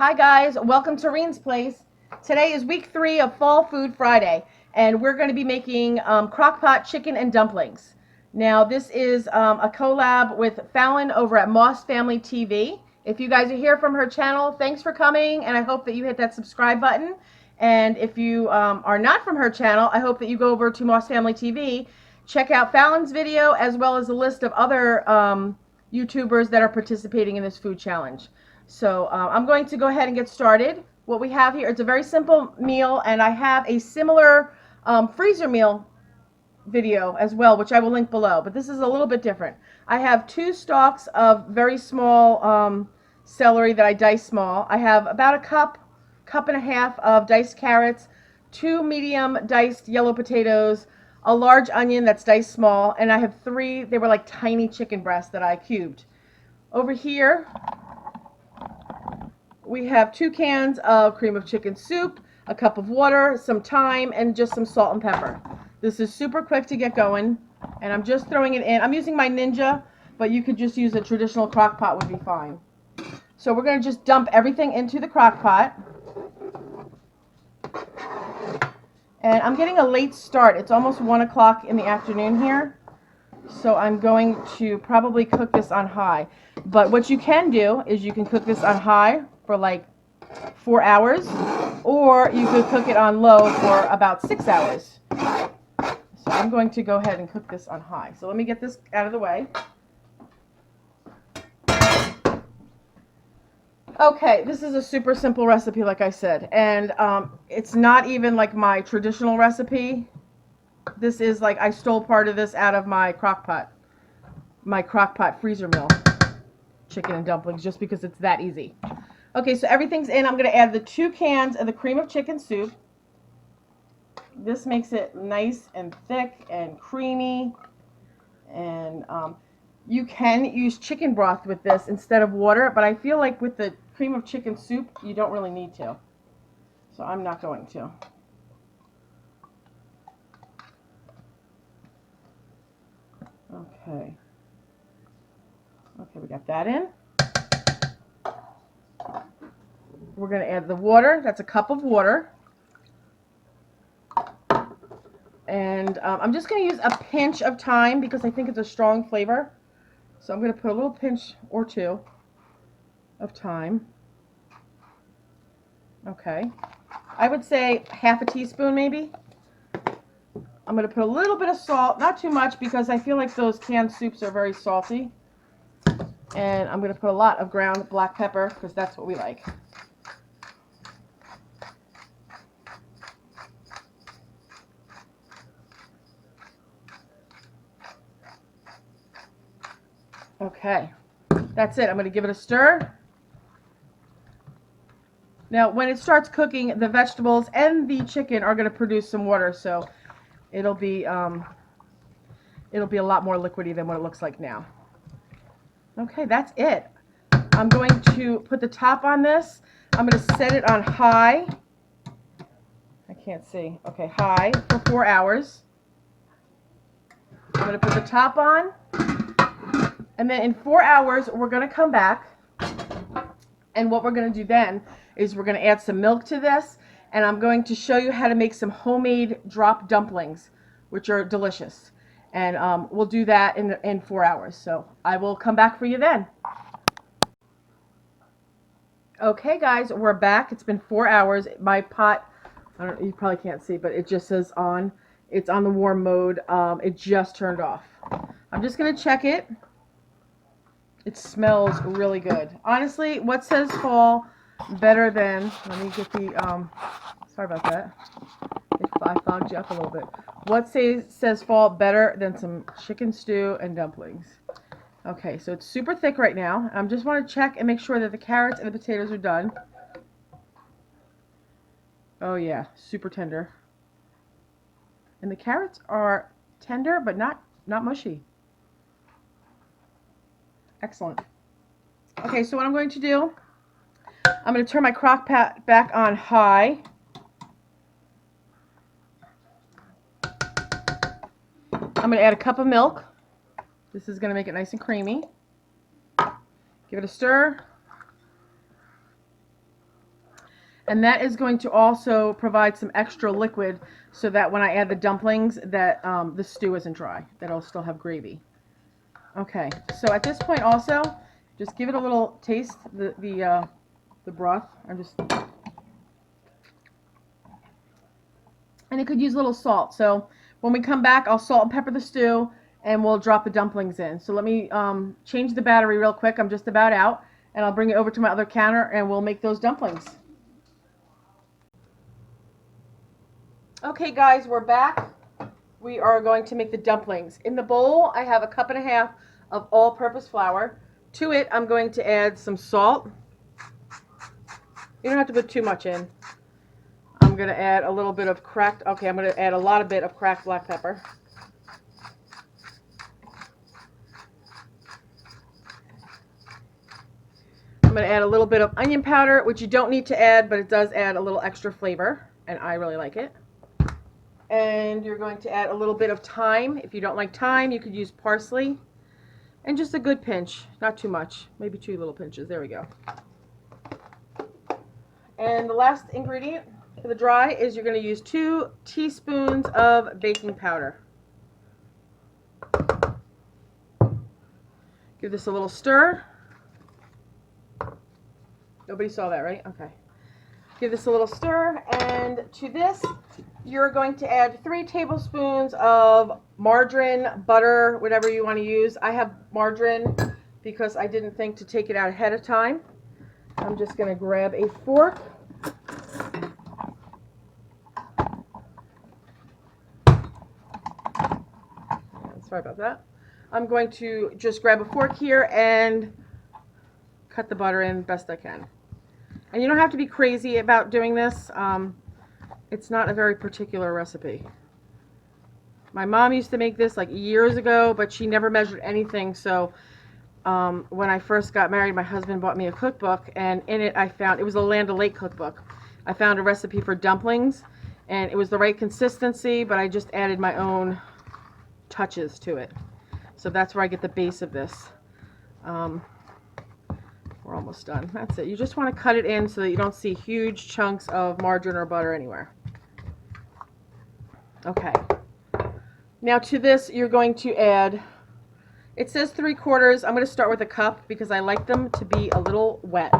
Hi guys, welcome to Reensplace. Today is week 3 of Fall Food Friday, and we're going to be making crockpot chicken and dumplings. Now this is a collab with Fallon over at Moss Family TV. If you guys are here from her channel, thanks for coming, and I hope that you hit that subscribe button. And if you are not from her channel, I hope that you go over to Moss Family TV, check out Fallon's video, as well as a list of other YouTubers that are participating in this food challenge. So I'm going to go ahead and get started. What we have here, it's a very simple meal, and I have a similar freezer meal video as well, which I will link below, but this is a little bit different. I have 2 stalks of very small celery that I dice small. I have about a cup and a half of diced carrots, 2 medium diced yellow potatoes, a large onion that's diced small, and I have 3, they were like tiny chicken breasts that I cubed. Over here we have 2 cans of cream of chicken soup, a cup of water, some thyme, and just some salt and pepper. This is super quick to get going, and I'm just throwing it in. I'm using my Ninja, but you could just use a traditional crock pot would be fine. So we're going to just dump everything into the crock pot. And I'm getting a late start. It's almost 1 o'clock in the afternoon here. So I'm going to probably cook this on high. But what you can do is you can cook this on high for like 4 hours, or you could cook it on low for about 6 hours. So I'm going to go ahead and cook this on high. So let me get this out of the way. Okay, this is a super simple recipe, like I said, and it's not even like my traditional recipe. This is like I stole part of this out of my crock pot freezer meal chicken and dumplings, just because it's that easy. Okay, so everything's in. I'm going to add the 2 cans of the cream of chicken soup. This makes it nice and thick and creamy, and you can use chicken broth with this instead of water, but I feel like with the cream of chicken soup you don't really need to, so I'm not going to. Okay, we got that in. We're going to add the water. That's a cup of water. And I'm just going to use a pinch of thyme because I think it's a strong flavor. So I'm going to put a little pinch or 2 of thyme. Okay. I would say half a teaspoon maybe. I'm going to put a little bit of salt, not too much because I feel like those canned soups are very salty. And I'm going to put a lot of ground black pepper because that's what we like. Okay, that's it. I'm going to give it a stir. Now, when it starts cooking, the vegetables and the chicken are going to produce some water, so it'll be a lot more liquidy than what it looks like now. Okay, that's it. I'm going to put the top on this. I'm going to set it on high. I can't see. Okay, high for 4 hours. I'm going to put the top on. And then in 4 hours, we're going to come back. And what we're going to do then is we're going to add some milk to this. And I'm going to show you how to make some homemade drop dumplings, which are delicious. And we'll do that in 4 hours. So I will come back for you then. Okay, guys, we're back. It's been 4 hours. My pot, you probably can't see, but it just says on. It's on the warm mode. It just turned off. I'm just going to check it. It smells really good. Honestly, what says fall better than, let me get the, sorry about that. I fogged you up a little bit. What says fall better than some chicken stew and dumplings? Okay, so it's super thick right now. I just want to check and make sure that the carrots and the potatoes are done. Oh yeah, super tender. And the carrots are tender, but not mushy. Excellent. Okay, so what I'm going to do, I'm going to turn my crock pot back on high. I'm going to add a cup of milk. This is going to make it nice and creamy. Give it a stir. And that is going to also provide some extra liquid so that when I add the dumplings that the stew isn't dry, that it'll still have gravy. Okay, so at this point also, just give it a little taste, the broth. And it could use a little salt. So when we come back, I'll salt and pepper the stew, and we'll drop the dumplings in. So let me change the battery real quick. I'm just about out, and I'll bring it over to my other counter, and we'll make those dumplings. Okay guys, we're back. We are going to make the dumplings. In the bowl, I have a cup and a half of all-purpose flour. To it, I'm going to add some salt. You don't have to put too much in. I'm going to add a little bit of cracked, I'm going to add a lot of bit of cracked black pepper. I'm going to add a little bit of onion powder, which you don't need to add, but it does add a little extra flavor, and I really like it. And you're going to add a little bit of thyme. If you don't like thyme, you could use parsley. And just a good pinch, not too much, maybe 2 little pinches. There we go. And the last ingredient for the dry is you're going to use 2 teaspoons of baking powder. Give this a little stir. Nobody saw that, right? Okay. Give this a little stir, and to this, you're going to add 3 tablespoons of margarine, butter, whatever you want to use. I have margarine because I didn't think to take it out ahead of time. I'm just going to grab a fork. Sorry about that. I'm going to just grab a fork here and cut the butter in best I can. And you don't have to be crazy about doing this. It's not a very particular recipe. My mom used to make this like years ago, but she never measured anything. So when I first got married, my husband bought me a cookbook, and in it I found, it was a Land O'Lakes cookbook. I found a recipe for dumplings, and it was the right consistency, but I just added my own touches to it. So that's where I get the base of this. We're almost done. That's it. You just want to cut it in so that you don't see huge chunks of margarine or butter anywhere. Okay. Now to this, you're going to add, it says 3/4. I'm going to start with a cup because I like them to be a little wet.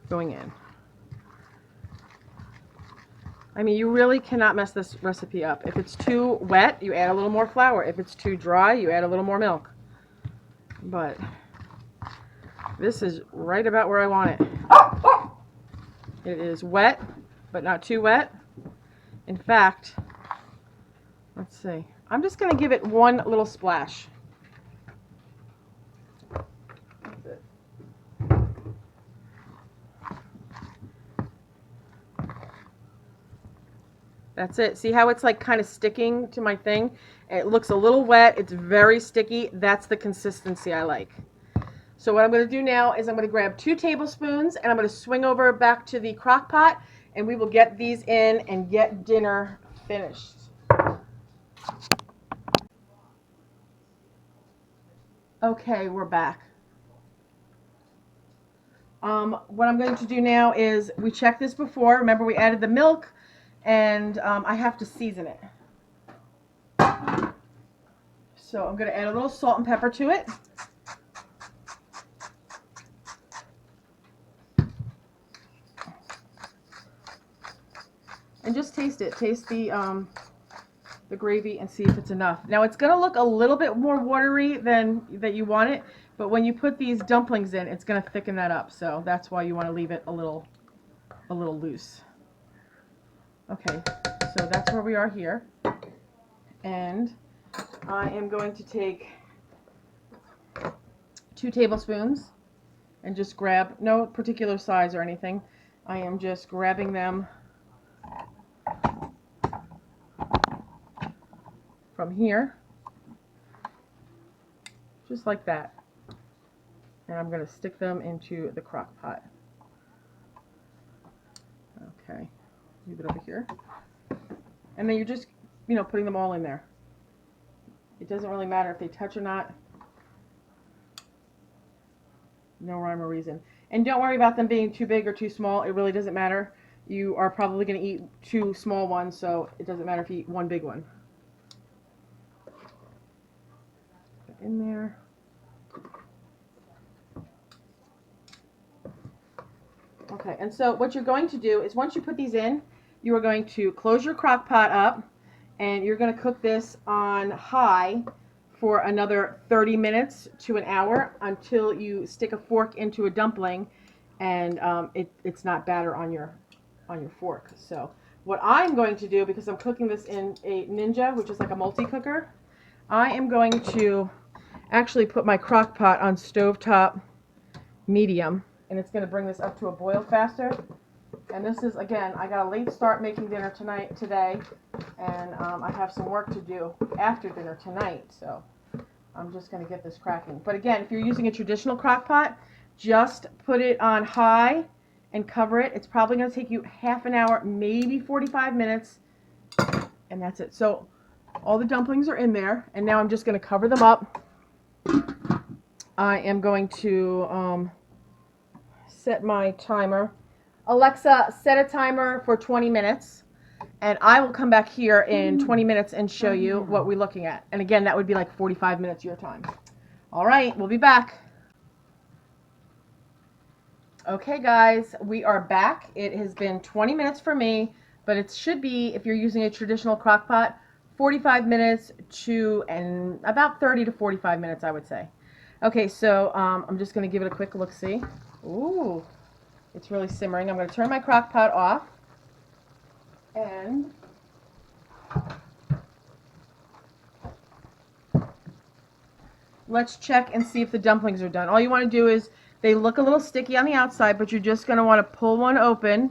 Going in. I mean, you really cannot mess this recipe up. If it's too wet, you add a little more flour. If it's too dry, you add a little more milk. But this is right about where I want it. It is wet, but not too wet. In fact, let's see. I'm just going to give it one little splash. That's it. That's it. See how it's like kind of sticking to my thing? It looks a little wet. It's very sticky. That's the consistency I like. So what I'm going to do now is I'm going to grab 2 tablespoons and I'm going to swing over back to the crock pot, and we will get these in and get dinner finished. Okay, we're back. What I'm going to do now is, we checked this before. Remember, we added the milk, and I have to season it. So I'm going to add a little salt and pepper to it. And just taste it. Taste the gravy and see if it's enough. Now it's going to look a little bit more watery than that you want it, but when you put these dumplings in, it's going to thicken that up. So that's why you want to leave it a little loose. Okay, so that's where we are here. And I am going to take 2 tablespoons and just grab, no particular size or anything. I am just grabbing them from here, just like that. And I'm going to stick them into the crock pot. Okay, leave it over here. And then you're just, putting them all in there. It doesn't really matter if they touch or not. No rhyme or reason. And don't worry about them being too big or too small. It really doesn't matter. You are probably going to eat 2 small ones, so it doesn't matter if you eat 1 big one. Put it in there. Okay, and so what you're going to do is once you put these in, you are going to close your crock pot up, and you're going to cook this on high for another 30 minutes to an hour until you stick a fork into a dumpling and it's not batter on your fork. So what I'm going to do, because I'm cooking this in a Ninja, which is like a multi-cooker, I am going to actually put my crock pot on stovetop medium, and it's going to bring this up to a boil faster. And this is, again, I got a late start making dinner today, and I have some work to do after dinner tonight, so I'm just going to get this cracking. But again, if you're using a traditional crock pot, just put it on high and cover it. It's probably going to take you half an hour, maybe 45 minutes, and that's it. So all the dumplings are in there, and now I'm just going to cover them up. I am going to set my timer. Alexa, set a timer for 20 minutes, and I will come back here in 20 minutes and show you what we're looking at. And again, that would be like 45 minutes your time. All right, we'll be back. Okay, guys, we are back. It has been 20 minutes for me, but it should be, if you're using a traditional crock pot, 45 minutes to and about 30 to 45 minutes, I would say. Okay, so I'm just going to give it a quick look-see. Ooh, it's really simmering. I'm going to turn my crock pot off, and let's check and see if the dumplings are done. All you want to do is, they look a little sticky on the outside, but you're just going to want to pull one open.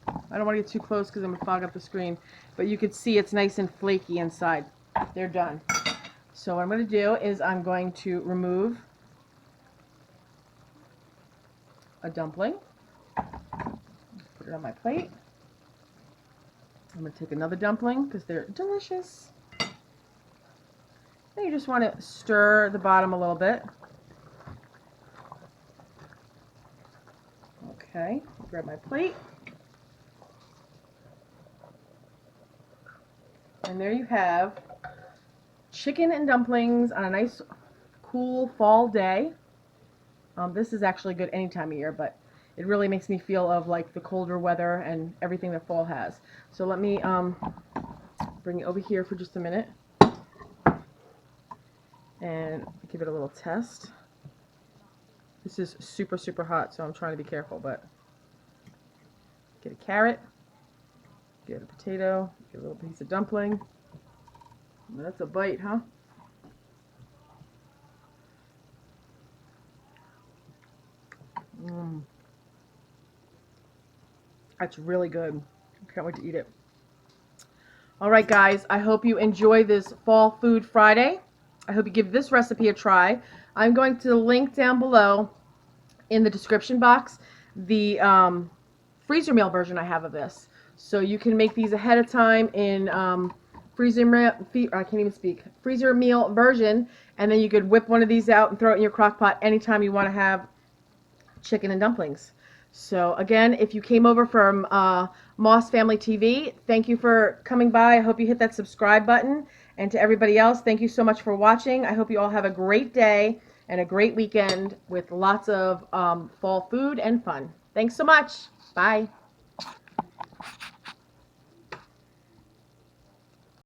I don't want to get too close because I'm going to fog up the screen, but you can see it's nice and flaky inside. They're done. So what I'm going to do is I'm going to remove a dumpling, put it on my plate. I'm going to take another dumpling because they're delicious. Then you just want to stir the bottom a little bit. Okay, grab my plate. And there you have chicken and dumplings on a nice, cool fall day. This is actually good any time of year, but it really makes me feel of like the colder weather and everything that fall has. So let me bring it over here for just a minute and give it a little test. This is super, super hot, so I'm trying to be careful, but get a carrot, get a potato, get a little piece of dumpling. That's a bite, huh? That's really good. I can't wait to eat it. Alright guys, I hope you enjoy this Fall Food Friday. I hope you give this recipe a try. I'm going to link down below in the description box the freezer meal version I have of this. So you can make these ahead of time in freezer meal version, and then you could whip one of these out and throw it in your crock pot anytime you want to have chicken and dumplings. So again, if you came over from Moss Family TV, thank you for coming by. I hope you hit that subscribe button. And to everybody else, thank you so much for watching. I hope you all have a great day and a great weekend with lots of fall food and fun. Thanks so much. Bye.